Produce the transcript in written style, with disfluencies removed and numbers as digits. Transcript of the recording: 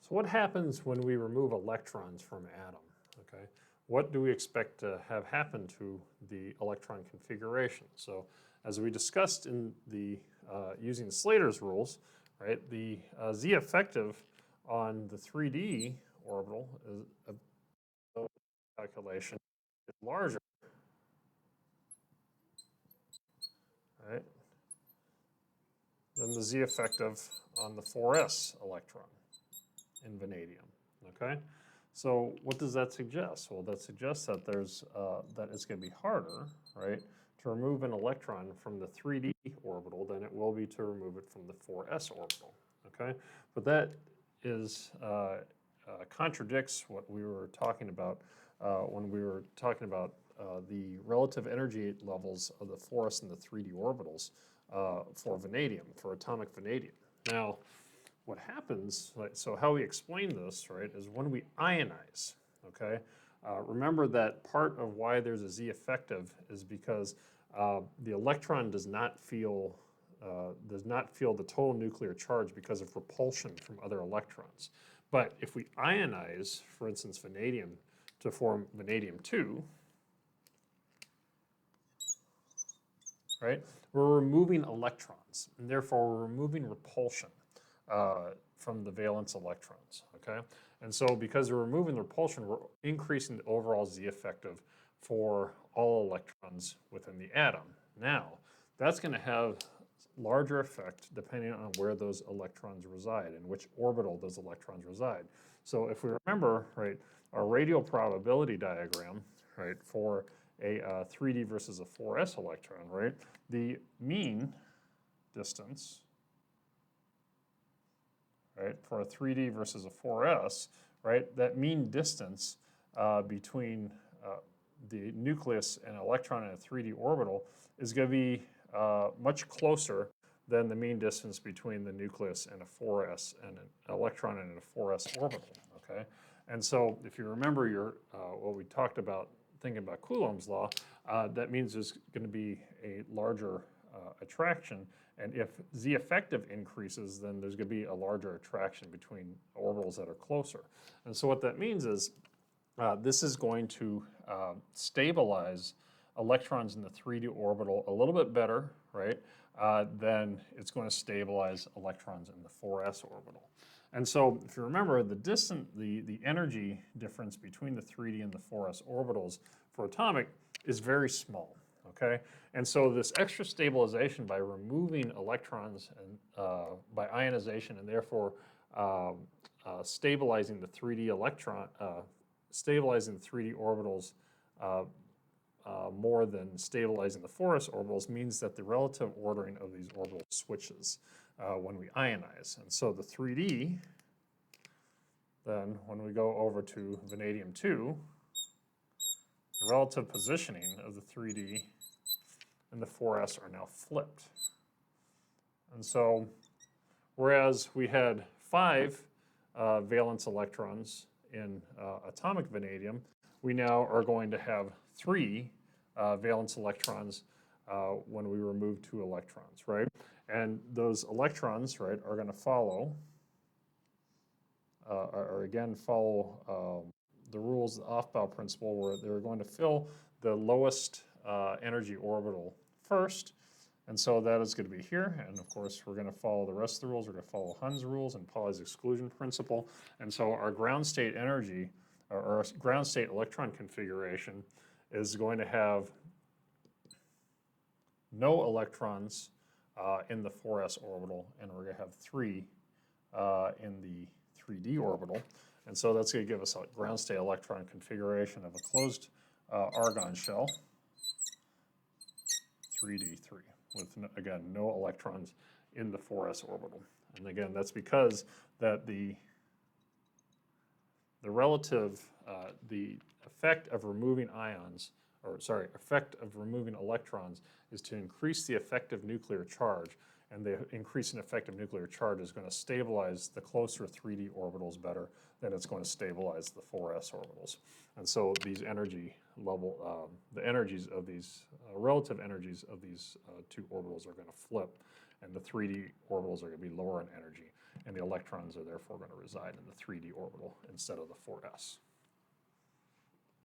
So what happens when we remove electrons from an atom? Okay, what do we expect to have happen to the electron configuration? So as we discussed in the using Slater's rules, right, the Z effective on the 3D orbital is a calculation is larger, right, than the Z effective on the 4s electron in vanadium. Okay, so what does that suggest? Well, that suggests that there's that it's going to be harder, right, to remove an electron from the 3D orbital than it will be to remove it from the 4s orbital. Okay, but that is contradicts what we were talking about when we were talking about the relative energy levels of the 4s and the 3D orbitals for vanadium, for atomic vanadium. Now, what happens, so how we explain this, right, is when we ionize, okay? Remember that part of why there's a Z effective is because the electron does not feel the total nuclear charge because of repulsion from other electrons. But if we ionize, for instance, vanadium to form vanadium-2, right, we're removing electrons, and therefore we're removing repulsion from the valence electrons, okay? And so because we're removing the repulsion, we're increasing the overall Z effective for all electrons within the atom. Now, that's going to have larger effect depending on where those electrons reside and which orbital those electrons reside. So if we remember, right, our radial probability diagram, right, for a 3D versus a 4s electron, right, the mean distance, right, for a 3D versus a 4s, right, that mean distance between the nucleus and an electron in a 3D orbital is going to be much closer than the mean distance between the nucleus and a 4s and an electron in a 4s orbital, okay? And so if you remember what we talked about thinking about Coulomb's law, that means there's going to be a larger attraction, and if Z effective increases, then there's going to be a larger attraction between orbitals that are closer. And so what that means is this is going to stabilize electrons in the 3D orbital a little bit better, right, than it's going to stabilize electrons in the 4s orbital. And so if you remember, the energy difference between the 3D and the 4s orbitals for atomic is very small, okay? And so this extra stabilization by removing electrons and by ionization and therefore stabilizing the 3D stabilizing the 3D orbitals more than stabilizing the 4s orbitals means that the relative ordering of these orbitals switches when we ionize. And so the 3D, then when we go over to vanadium-2, the relative positioning of the 3D and the 4s are now flipped. And so whereas we had 5 valence electrons in atomic vanadium, we now are going to have 3 valence electrons when we remove 2 electrons, right? And those electrons, right, are going to follow, the rules, the Aufbau principle, where they're going to fill the lowest energy orbital first. And so that is going to be here. And of course, we're going to follow the rest of the rules. We're going to follow Hund's rules and Pauli's exclusion principle. And so our ground state energy, or our ground state electron configuration, is going to have no electrons in the 4s orbital, and we're going to have 3 in the 3D orbital. And so that's going to give us a ground state electron configuration of a closed argon shell, 3D3, with, again, no electrons in the 4s orbital. And again, that's because that the relative, the effect of removing effect of removing electrons is to increase the effective nuclear charge, and the increase in effective nuclear charge is going to stabilize the closer 3D orbitals better than it's going to stabilize the 4s orbitals. And so these energy level, the energies of these, relative energies of these 2 orbitals are going to flip, and the 3D orbitals are going to be lower in energy. and the electrons are therefore going to reside in the 3D orbital instead of the 4s.